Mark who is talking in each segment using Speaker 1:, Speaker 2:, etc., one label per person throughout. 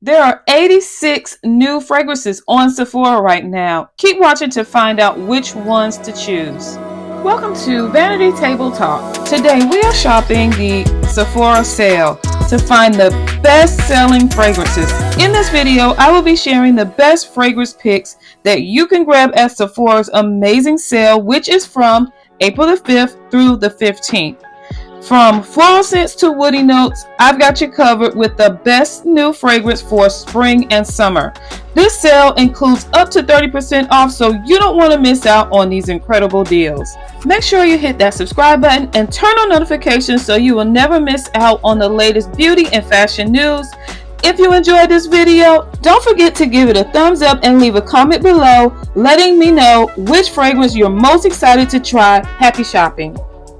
Speaker 1: There are 86 new fragrances on Sephora right now. Keep watching to find out which ones to choose. Welcome to Vanity Table Talk. Today we are shopping the Sephora sale to find the best-selling fragrances. In this video, I will be sharing the best fragrance picks that you can grab at Sephora's amazing sale, which is from April the 5th through the 15th. From floral scents to woody notes, I've got you covered with the best new fragrance for spring and summer. This sale includes up to 30% off, so you don't want to miss out on these incredible deals. Make sure you hit that subscribe button and turn on notifications so you will never miss out on the latest beauty and fashion news. If you enjoyed this video, don't forget to give it a thumbs up and leave a comment below letting me know which fragrance you're most excited to try. Happy shopping!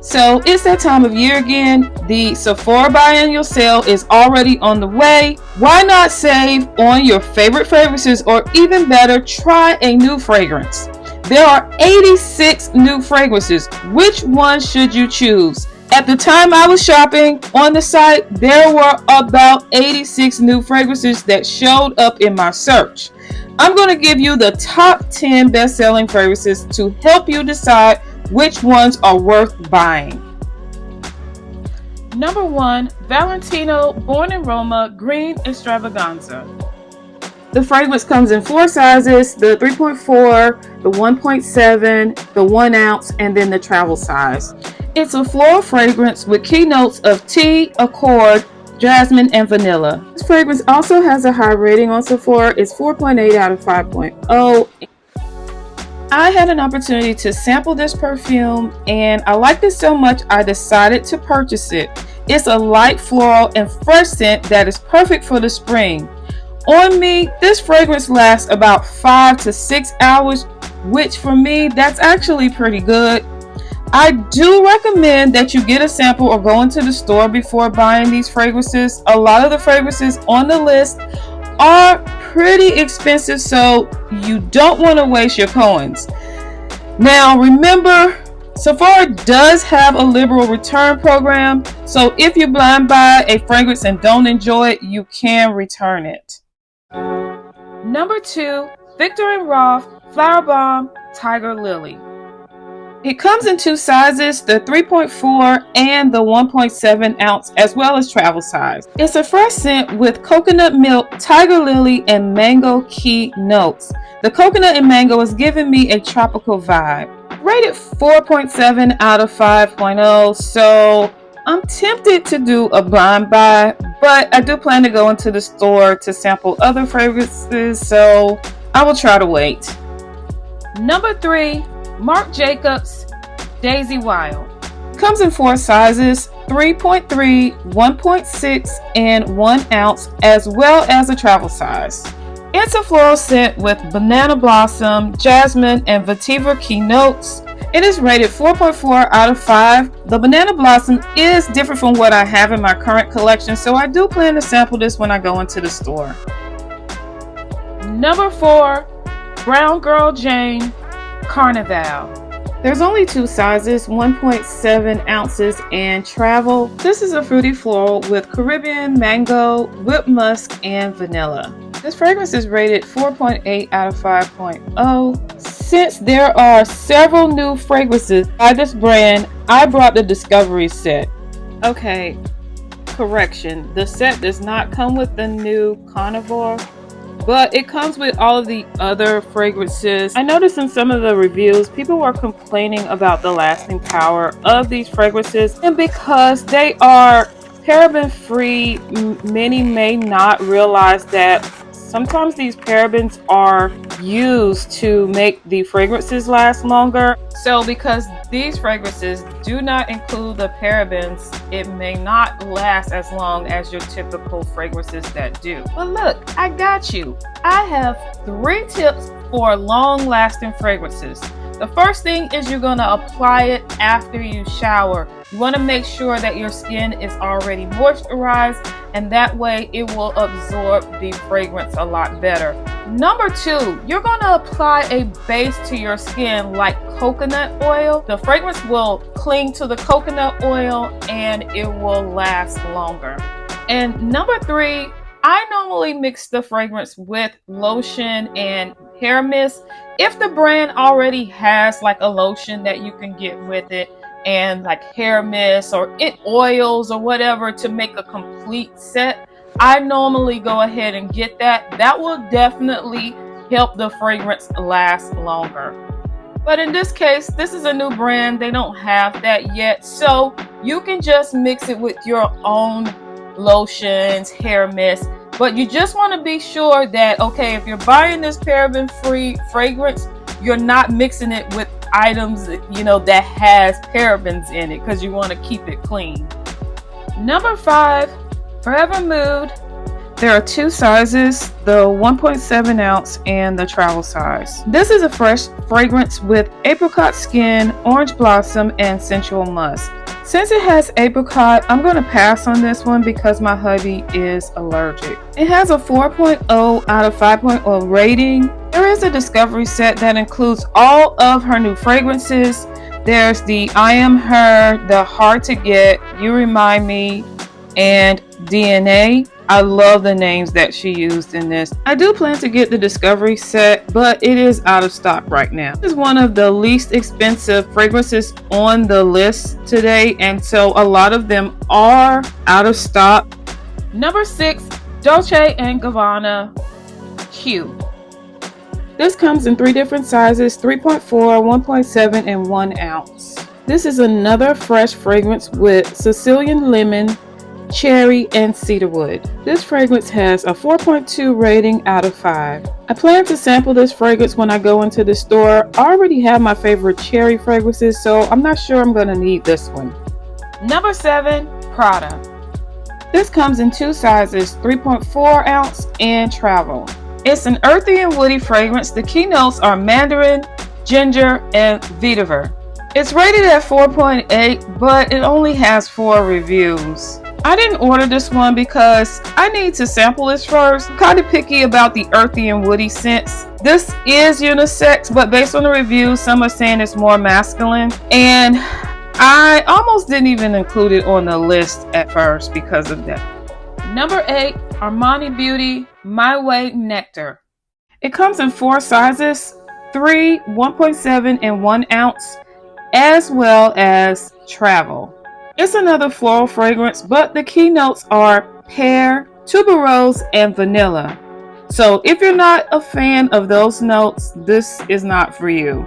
Speaker 1: So it's that time of year again. The Sephora biannual sale is already on the way. Why not save on your favorite fragrances, or even better, try a new fragrance? There are 86 new fragrances. Which one should you choose? At the time I was shopping on the site, there were about 86 new fragrances that showed up in my search. I'm going to give you the top 10 best-selling fragrances to help you decide which ones are worth buying. Number 1, Valentino Born in Roma Green Extravaganza. The fragrance comes in 4 sizes: the 3.4, the 1.7, the 1 ounce, and then the travel size. It's a floral fragrance with key notes of tea, accord, jasmine, and vanilla. This fragrance also has a high rating on Sephora. It's 4.8 out of 5.0. I had an opportunity to sample this perfume and I liked it so much I decided to purchase it. It's a light floral and fresh scent that is perfect for the spring. On me, this fragrance lasts about 5 to 6 hours, which for me, that's actually pretty good. I do recommend that you get a sample or go into the store before buying these fragrances. A lot of the fragrances on the list are pretty expensive, so you don't want to waste your coins. Now remember, Sephora does have a liberal return program, so if you blind buy a fragrance and don't enjoy it, you can return it. Number 2, Viktor Rolf Flower Bomb Tiger Lily. It comes in 2 sizes, the 3.4 and the 1.7 ounce, as well as travel size. It's a fresh scent with coconut milk, tiger lily, and mango key notes. The coconut and mango is giving me a tropical vibe. Rated 4.7 out of 5.0, so I'm tempted to do a blind buy, but I do plan to go into the store to sample other fragrances, so I will try to wait. Number 3, Marc Jacobs Daisy Wild. Comes in 4 sizes, 3.3, 1.6, and 1 ounce, as well as a travel size. It's a floral scent with banana blossom, jasmine, and vetiver key notes. It is rated 4.4 out of 5. The banana blossom is different from what I have in my current collection, so I do plan to sample this when I go into the store. Number 4, Brown Girl Jane Carnival. There's only 2 sizes, 1.7 ounces, and travel. This is a fruity floral with Caribbean mango, whipped musk, and vanilla. This fragrance is rated 4.8 out of 5.0. Since there are several new fragrances by this brand, I brought the Discovery set. Okay, correction. The set does not come with the new Carnival, but it comes with all of the other fragrances. I noticed in some of the reviews, people were complaining about the lasting power of these fragrances, and because they are paraben free, many may not realize that sometimes these parabens are used to make the fragrances last longer. So because these fragrances do not include the parabens, it may not last as long as your typical fragrances that do. But look, I got you. I have 3 tips for long-lasting fragrances. The first thing is you're going to apply it after you shower. You want to make sure that your skin is already moisturized, and that way it will absorb the fragrance a lot better. Number 2, you're going to apply a base to your skin like coconut oil. The fragrance will cling to the coconut oil and it will last longer. And number 3, I normally mix the fragrance with lotion and hair mist. If the brand already has like a lotion that you can get with it and like hair mist or it oils or whatever to make a complete set, I normally go ahead and get that. That will definitely help the fragrance last longer. But in this case, this is a new brand. They don't have that yet. So you can just mix it with your own lotions, hair mist. But you just want to be sure that, okay, if you're buying this paraben-free fragrance, you're not mixing it with items, that has parabens in it, because you want to keep it clean. Number 5, Forever Mood. There are 2 sizes, the 1.7 ounce and the travel size. This is a fresh fragrance with apricot skin, orange blossom, and sensual musk. Since it has apricot, I'm going to pass on this one because my hubby is allergic. It has a 4.0 out of 5.0 rating. There is a discovery set that includes all of her new fragrances. There's the I Am Her, the Hard to Get, You Remind Me, and DNA. I love the names that she used in this. I do plan to get the discovery set, but it is out of stock right now. This is one of the least expensive fragrances on the list today, and so a lot of them are out of stock. Number 6, Dolce & Gabbana Q. This comes in 3 different sizes, 3.4, 1.7, and 1 ounce. This is another fresh fragrance with Sicilian lemon, cherry, and cedarwood. This fragrance has a 4.2 rating out of 5. I plan to sample this fragrance when I go into the store. I already have my favorite cherry fragrances, so I'm not sure I'm going to need this one. Number 7, Prada. This comes in 2 sizes, 3.4 ounce and travel. It's an earthy and woody fragrance. The key notes are mandarin, ginger, and vetiver. It's rated at 4.8, but it only has 4 reviews. I didn't order this one because I need to sample this first. I'm kind of picky about the earthy and woody scents. This is unisex, but based on the reviews, some are saying it's more masculine. And I almost didn't even include it on the list at first because of that. Number 8, Armani Beauty My Way Nectar. It comes in 4 sizes, 3, 1.7, and 1 ounce, as well as travel. It's another floral fragrance, but the key notes are pear, tuberose, and vanilla. So if you're not a fan of those notes, this is not for you.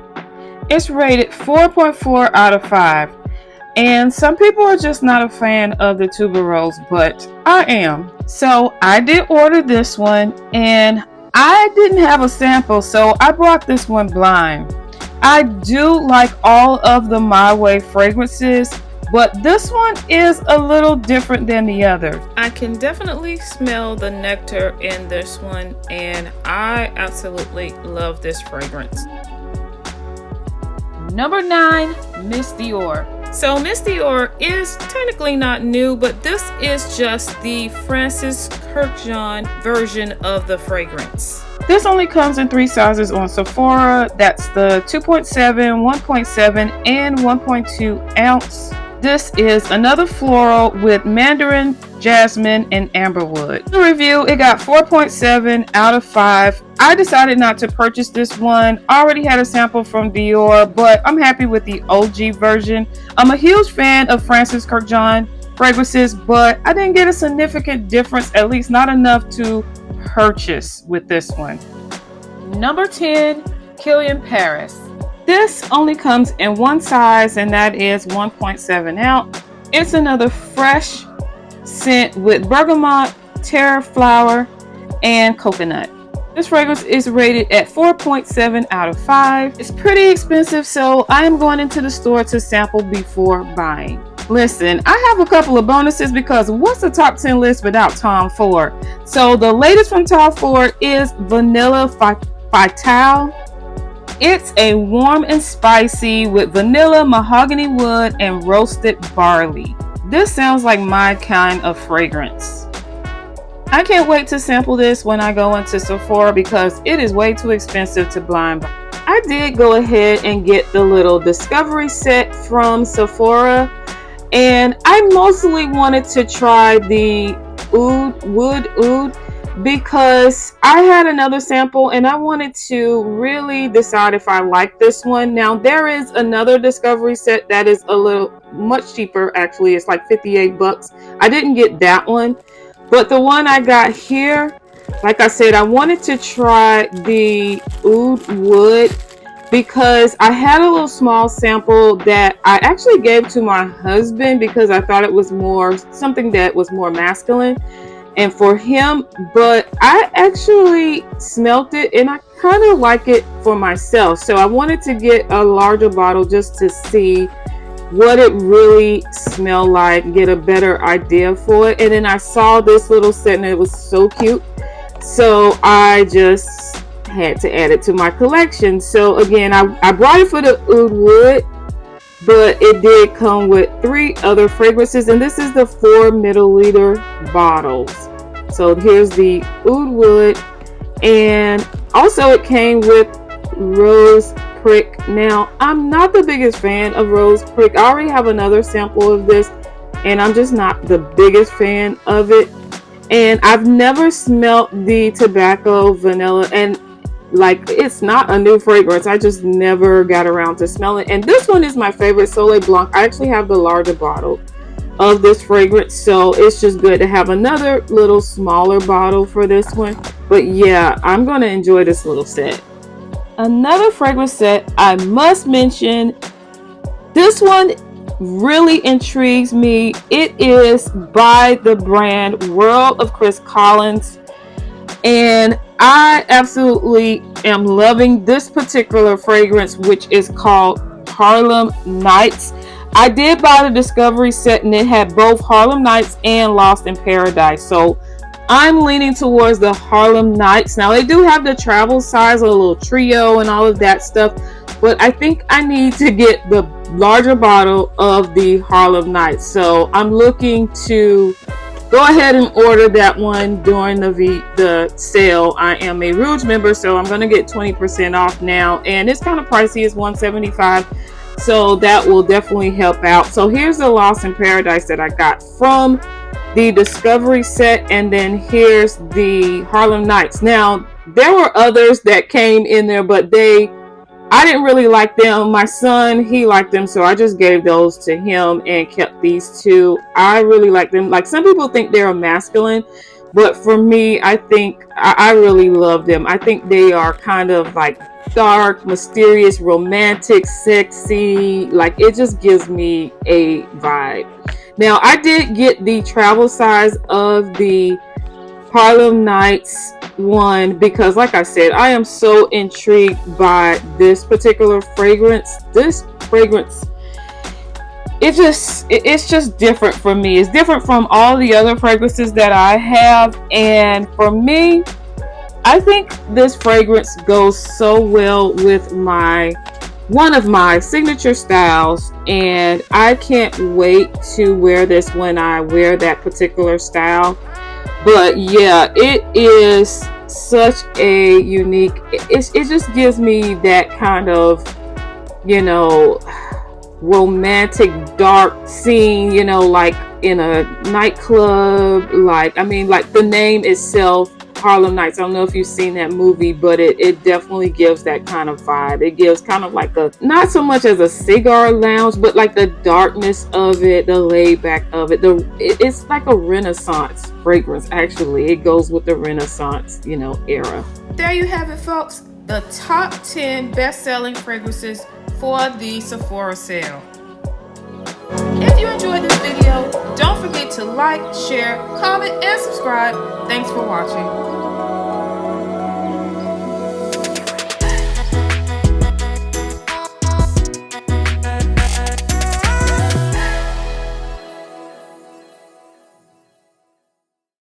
Speaker 1: It's rated 4.4 out of 5. And some people are just not a fan of the tuberose, but I am. So I did order this one, and I didn't have a sample, so I brought this one blind. I do like all of the My Way fragrances, but this one is a little different than the other. I can definitely smell the nectar in this one, and I absolutely love this fragrance. Number 9, Miss Theor. So Miss Theor is technically not new, but this is just the Francis Kurkdjian version of the fragrance. This only comes in 3 sizes on Sephora. That's the 2.7, 1.7, and 1.2 ounce. This is another floral with mandarin, jasmine, and amberwood. The review, it got 4.7 out of 5. I decided not to purchase this one. I already had a sample from Theor, but I'm happy with the OG version. I'm a huge fan of Francis Kurkdjian fragrances, but I didn't get a significant difference, at least not enough to purchase with this one. Number 10, Killian Paris. This only comes in 1 size, and that is 1.7 ounce. It's another fresh scent with bergamot, terra flower, and coconut. This fragrance is rated at 4.7 out of 5. It's pretty expensive, so I am going into the store to sample before buying. Listen, I have a couple of bonuses because what's a top 10 list without Tom Ford? So the latest from Tom Ford is Vanilla Fatale. It's a warm and spicy with vanilla, mahogany wood, and roasted barley. This sounds like my kind of fragrance. I can't wait to sample this when I go into Sephora because it is way too expensive to blind buy. I did go ahead and get the little discovery set from Sephora, and I mostly wanted to try the wood oud. because I had another sample and I wanted to really decide if I like this one. Now there is another discovery set that is a little much cheaper. Actually, it's like 58 bucks. I didn't get that one, but the one I got here, like I said, I wanted to try the Oud Wood because I had a little small sample that I actually gave to my husband because I thought it was more something that was more masculine and for him, but I actually smelt it and I kind of like it for myself. So I wanted to get a larger bottle just to see what it really smelled like, get a better idea for it. And then I saw this little set and it was so cute, so I just had to add it to my collection. So again, I brought it for the Oud Wood, but it did come with 3 other fragrances, and this is the 4 milliliter bottles. So here's the Oud Wood, and also it came with Rose Prick. Now I'm not the biggest fan of Rose Prick. I already have another sample of this and I'm just not the biggest fan of it, and I've never smelt the tobacco vanilla, and like it's not a new fragrance, I just never got around to smelling. And this one is my favorite, Soleil Blanc. I actually have the larger bottle of this fragrance, so it's just good to have another little smaller bottle for this one. But yeah, I'm gonna enjoy this little set. Another fragrance set I must mention, this one really intrigues me. It is by the brand World of Chris Collins, and I absolutely am loving this particular fragrance, which is called Harlem Nights. I did buy the Discovery set and it had both Harlem Nights and Lost in Paradise, so I'm leaning towards the Harlem Nights. Now they do have the travel size, a little trio and all of that stuff, but I think I need to get the larger bottle of the Harlem Nights. So I'm looking to go ahead and order that one during the sale. I am a Rouge member, so I'm going to get 20% off now, and it's kind of pricey. It's $175, so that will definitely help out. So here's the Lost in Paradise that I got from the Discovery set, and then here's the Harlem Nights. Now there were others that came in there, but I didn't really like them. My son, he liked them, so I just gave those to him and kept these 2. I really like them. Like, some people think they're masculine, but for me, I think I really love them. I think they are kind of like dark, mysterious, romantic, sexy. Like, it just gives me a vibe. Now I did get the travel size of the Harlem Nights one because, like I said, I am so intrigued by this particular fragrance. This fragrance, it's just different for me. It's different from all the other fragrances that I have, and for me, I think this fragrance goes so well with one of my signature styles, and I can't wait to wear this when I wear that particular style. But yeah, it is such a unique, it just gives me that kind of, romantic dark scene, like in a nightclub. Like, I mean, like the name itself, Harlem Nights, I don't know if you've seen that movie, but it definitely gives that kind of vibe. It gives kind of like not so much as a cigar lounge, but like the darkness of it, the laid back of it. It's like a Renaissance fragrance, actually. It goes with the Renaissance, era. There you have it, folks. The top 10 best-selling fragrances for the Sephora sale. If you enjoyed this video, don't forget to like, share, comment, and subscribe. Thanks for watching.